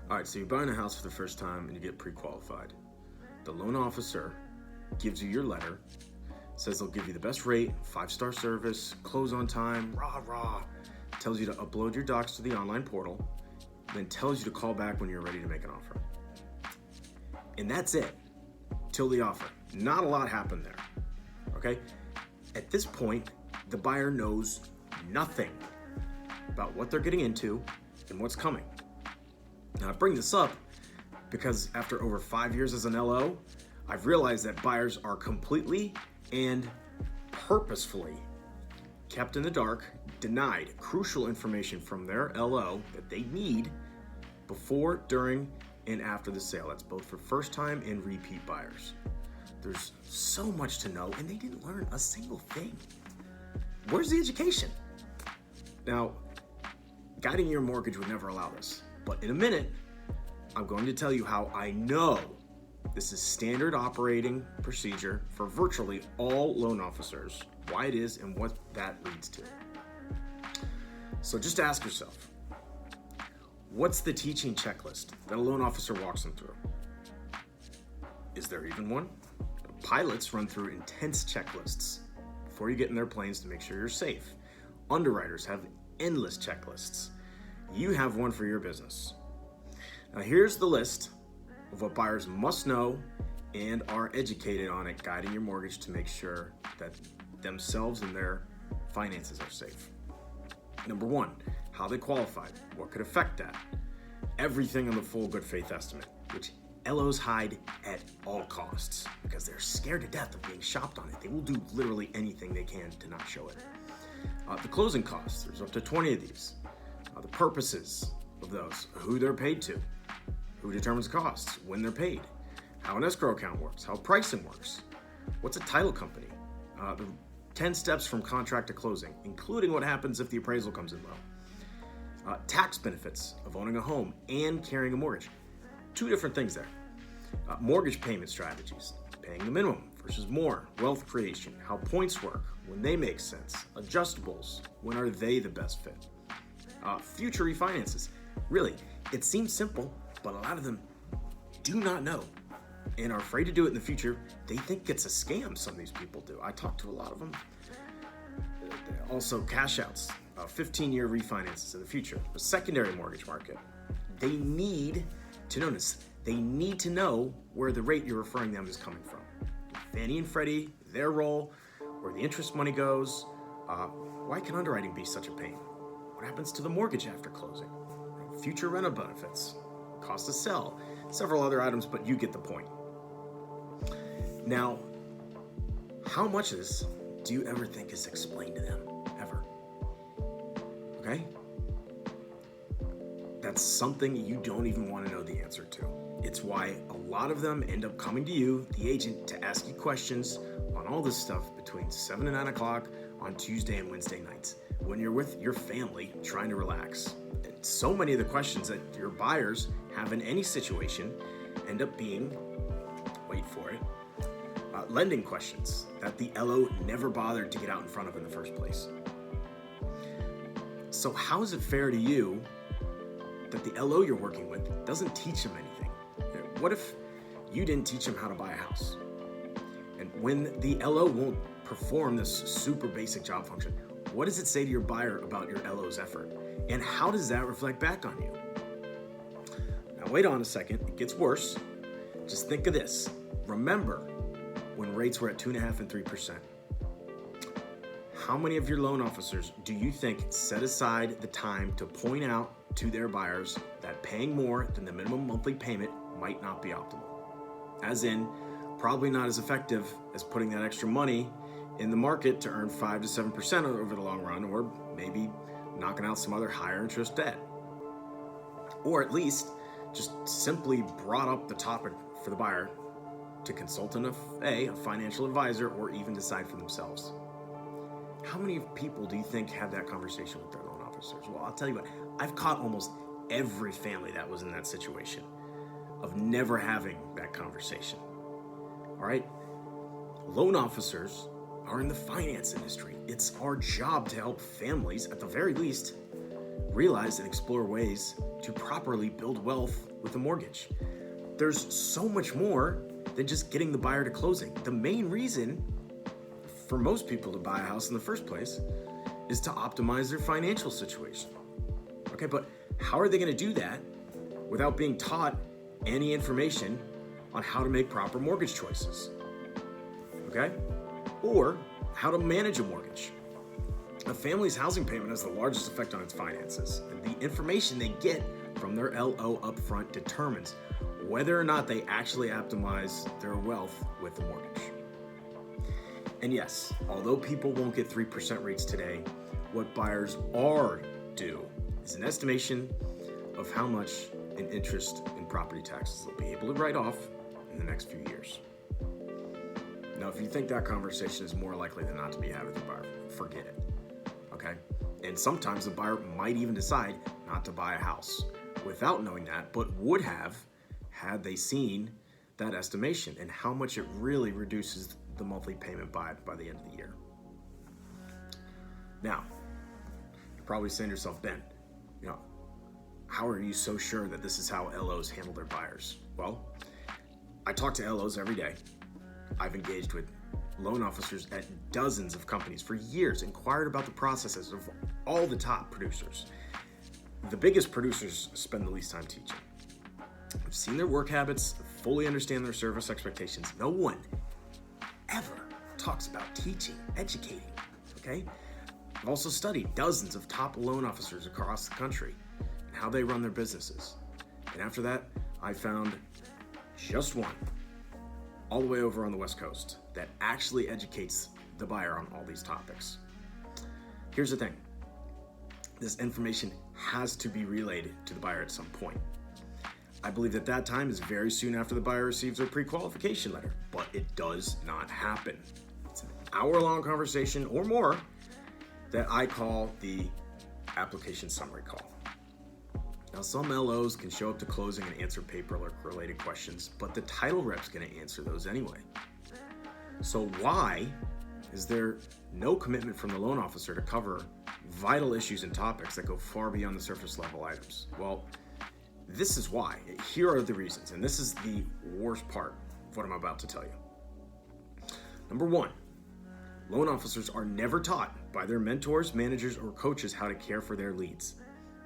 All right, so you're buying a house for the first time and you get pre-qualified. The loan officer gives you your letter, says they'll give you the best rate, 5-star service, close on time, rah, tells you to upload your docs to the online portal, then tells you to call back when you're ready to make an offer. And that's it, till the offer. Not a lot happened there, okay? At this point, the buyer knows nothing about what they're getting into and what's coming. Now, I bring this up because after over 5 years as an LO, I've realized that buyers are completely and purposefully kept in the dark, denied crucial information from their LO that they need before, during, and after the sale. That's both for first-time and repeat buyers. There's so much to know, and they didn't learn a single thing. Where's the education? Now, Guiding Your Mortgage would never allow this, but in a minute, I'm going to tell you how I know this is standard operating procedure for virtually all loan officers, why it is, and what that leads to. So just ask yourself, what's the teaching checklist that a loan officer walks them through? Is there even one? Pilots run through intense checklists before you get in their planes to make sure you're safe. Underwriters have endless checklists. You have one for your business. Now here's the list of what buyers must know and are educated on at Guiding Your Mortgage to make sure that themselves and their finances are safe. Number 1, how they qualified. What could affect that? Everything on the full good faith estimate, which LOs hide at all costs because they're scared to death of being shopped on it. They will do literally anything they can to not show it. The closing costs, there's up to 20 of these. The purposes of those, who they're paid to, who determines the costs, when they're paid, how an escrow account works, how pricing works, what's a title company, the 10 steps from contract to closing, including what happens if the appraisal comes in low, tax benefits of owning a home and carrying a mortgage. 2 different things there. Mortgage payment strategies, paying the minimum versus more, wealth creation, how points work, when they make sense, adjustables, when are they the best fit, future refinances. Really, it seems simple, but a lot of them do not know and are afraid to do it in the future. They think it's a scam, some of these people do. I talk to a lot of them. Also, cash outs, 15-year refinances in the future, the secondary mortgage market. They need to know this. They need to know where the rate you're referring them is coming from. Fannie and Freddie, their role, where the interest money goes. Why can underwriting be such a pain? What happens to the mortgage after closing? Future rental benefits, cost to sell, several other items, but you get the point. Now, how much of this do you ever think is explained to them? Ever? Okay? That's something you don't even want to know the answer to. It's why a lot of them end up coming to you, the agent, to ask you questions on all this stuff between 7 and 9 o'clock on Tuesday and Wednesday nights when you're with your family trying to relax. And so many of the questions that your buyers have in any situation end up being, wait for it, lending questions that the LO never bothered to get out in front of in the first place. So how is it fair to you that the LO you're working with doesn't teach them anything? What if you didn't teach them how to buy a house? And when the LO won't perform this super basic job function, what does it say to your buyer about your LO's effort? And how does that reflect back on you? Now wait on a second, it gets worse. Just think of this. Remember when rates were at 2.5% and 3%. How many of your loan officers do you think set aside the time to point out to their buyers that paying more than the minimum monthly payment might not be optimal? As in, probably not as effective as putting that extra money in the market to earn 5 to 7% over the long run, or maybe knocking out some other higher interest debt. Or at least just simply brought up the topic for the buyer to consult a financial advisor, or even decide for themselves. How many people do you think have that conversation with their loan officers? Well, I'll tell you what, I've caught almost every family that was in that situation of never having that conversation. All right? Loan officers are in the finance industry. It's our job to help families, at the very least, realize and explore ways to properly build wealth with a mortgage. There's so much more than just getting the buyer to closing. The main reason for most people to buy a house in the first place is to optimize their financial situation. Okay, but how are they going to do that without being taught any information on how to make proper mortgage choices? Okay? Or how to manage a mortgage. A family's housing payment has the largest effect on its finances, and the information they get from their LO upfront determines whether or not they actually optimize their wealth with the mortgage. And yes, although people won't get 3% rates today, what buyers are due is an estimation of how much in interest and property taxes they'll be able to write off in the next few years. Now, if you think that conversation is more likely than not to be had with the buyer, forget it, okay? And sometimes the buyer might even decide not to buy a house without knowing that, but would have had they seen that estimation and how much it really reduces the monthly payment by the end of the year. Now, you're probably saying to yourself, Ben, how are you so sure that this is how LOs handle their buyers? Well, I talk to LOs every day. I've engaged with loan officers at dozens of companies for years, inquired about the processes of all the top producers. The biggest producers spend the least time teaching. I've seen their work habits, fully understand their service expectations. No one ever talks about teaching, educating, okay? I've also studied dozens of top loan officers across the country and how they run their businesses. And after that, I found just one, all the way over on the West Coast, that actually educates the buyer on all these topics. Here's the thing. This information has to be relayed to the buyer at some point. I believe that time is very soon after the buyer receives their pre-qualification letter, but it does not happen. It's an hour-long conversation or more that I call the application summary call. Now, some LOs can show up to closing and answer paperwork-related questions, but the title rep's going to answer those anyway. So why is there no commitment from the loan officer to cover vital issues and topics that go far beyond the surface level items? Well, this is why. Here are the reasons, and this is the worst part of what I'm about to tell you. Number one, loan officers are never taught by their mentors, managers, or coaches how to care for their leads.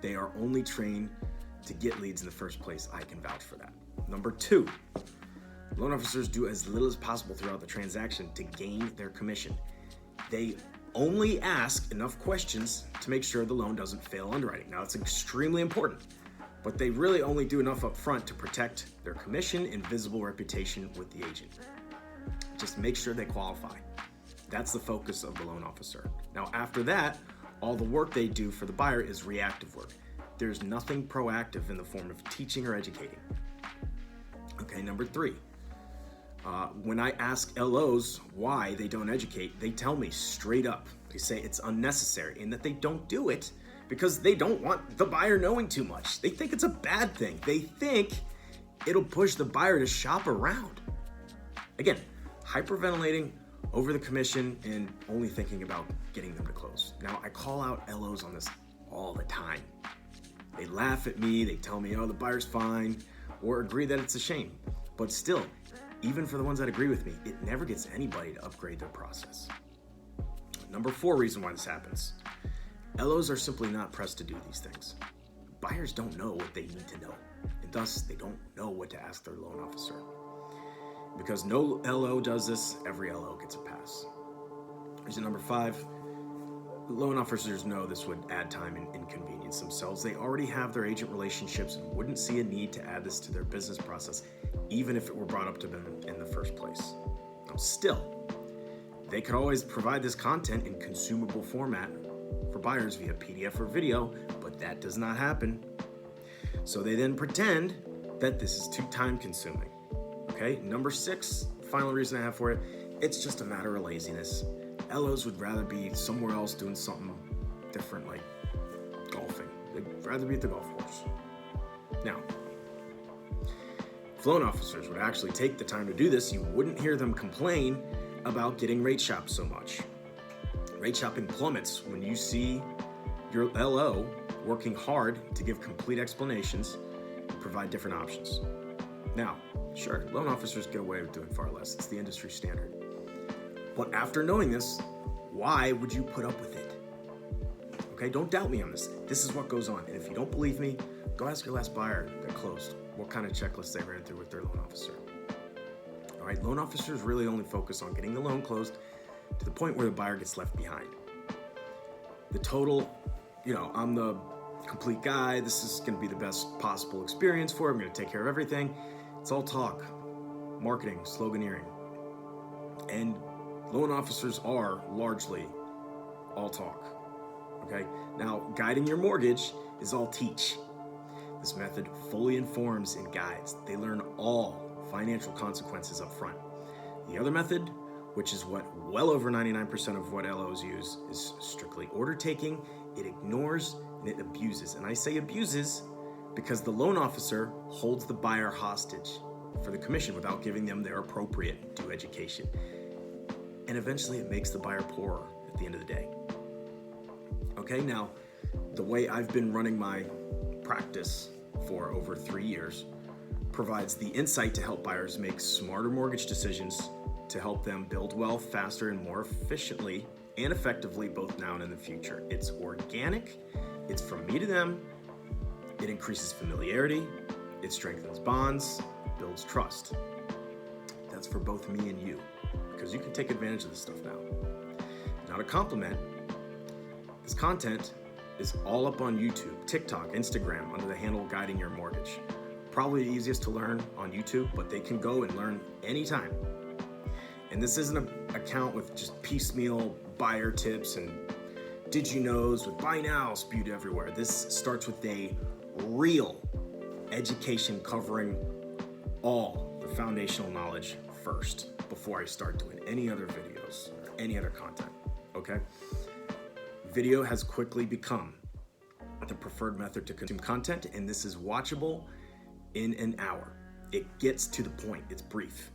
They are only trained to get leads in the first place. I can vouch for that. Number two, loan officers do as little as possible throughout the transaction to gain their commission. They only ask enough questions to make sure the loan doesn't fail underwriting. Now, it's extremely important, but they really only do enough up front to protect their commission and visible reputation with the agent. Just make sure they qualify. That's the focus of the loan officer. Now, after that, all the work they do for the buyer is reactive work. There's nothing proactive in the form of teaching or educating. Okay, number three. When I ask LOs why they don't educate, they tell me straight up. They say it's unnecessary and that they don't do it because they don't want the buyer knowing too much. They think it's a bad thing. They think it'll push the buyer to shop around. Again, hyperventilating over the commission and only thinking about getting them to close. Now, I call out LOs on this all the time. They laugh at me, they tell me, oh, the buyer's fine, or agree that it's a shame. But still, even for the ones that agree with me, it never gets anybody to upgrade their process. Number four reason why this happens. LOs are simply not pressed to do these things. Buyers don't know what they need to know, and thus they don't know what to ask their loan officer. Because no LO does this, every LO gets a pass. Reason number five, loan officers know this would add time and inconvenience themselves. They already have their agent relationships and wouldn't see a need to add this to their business process, even if it were brought up to them in the first place. Now, still, they could always provide this content in consumable format for buyers via PDF or video, but that does not happen. So they then pretend that this is too time consuming. Okay, number six, final reason I have for it, it's just a matter of laziness. LOs would rather be somewhere else doing something different, like golfing. They'd rather be at the golf course. Now, if loan officers would actually take the time to do this, you wouldn't hear them complain about getting rate shopped so much. Rate shopping plummets when you see your LO working hard to give complete explanations, provide different options. Now, sure, loan officers get away with doing far less. It's the industry standard. But after knowing this, why would you put up with it? Okay, don't doubt me on this. This is what goes on. And if you don't believe me, go ask your last buyer that closed what kind of checklist they ran through with their loan officer. All right, loan officers really only focus on getting the loan closed to the point where the buyer gets left behind. The total, I'm the complete guy. This is going to be the best possible experience for it. I'm going to take care of everything. It's all talk, marketing, sloganeering. And loan officers are largely all talk. Okay? Now, guiding your mortgage is all teach. This method fully informs and guides. They learn all financial consequences up front. The other method, which is what well over 99% of what LOs use, is strictly order taking. It ignores and it abuses. And I say abuses because the loan officer holds the buyer hostage for the commission without giving them their appropriate due education. And eventually it makes the buyer poorer at the end of the day. Okay, now, the way I've been running my practice for over 3 years provides the insight to help buyers make smarter mortgage decisions to help them build wealth faster and more efficiently and effectively both now and in the future. It's organic, it's from me to them, it increases familiarity, it strengthens bonds, builds trust. That's for both me and you, because you can take advantage of this stuff now. Not a compliment, this content is all up on YouTube, TikTok, Instagram under the handle Guiding Your Mortgage. Probably the easiest to learn on YouTube, but they can go and learn anytime. And this isn't an account with just piecemeal buyer tips and did you knows with buy now spewed everywhere. This starts with a real education covering all the foundational knowledge first before I start doing any other videos or any other content, okay? Video has quickly become the preferred method to consume content, and this is watchable in an hour. It gets to the point, it's brief.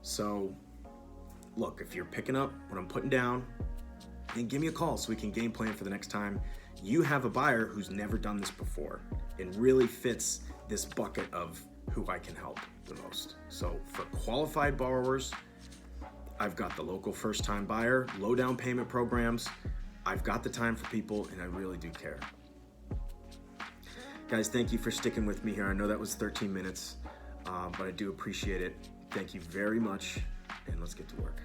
So look, if you're picking up what I'm putting down, then give me a call so we can game plan for the next time you have a buyer who's never done this before and really fits this bucket of who I can help the most. So for qualified borrowers, I've got the local first-time buyer, low down payment programs. I've got the time for people, and I really do care. Guys, thank you for sticking with me here. I know that was 13 minutes, but I do appreciate it. Thank you very much, and let's get to work.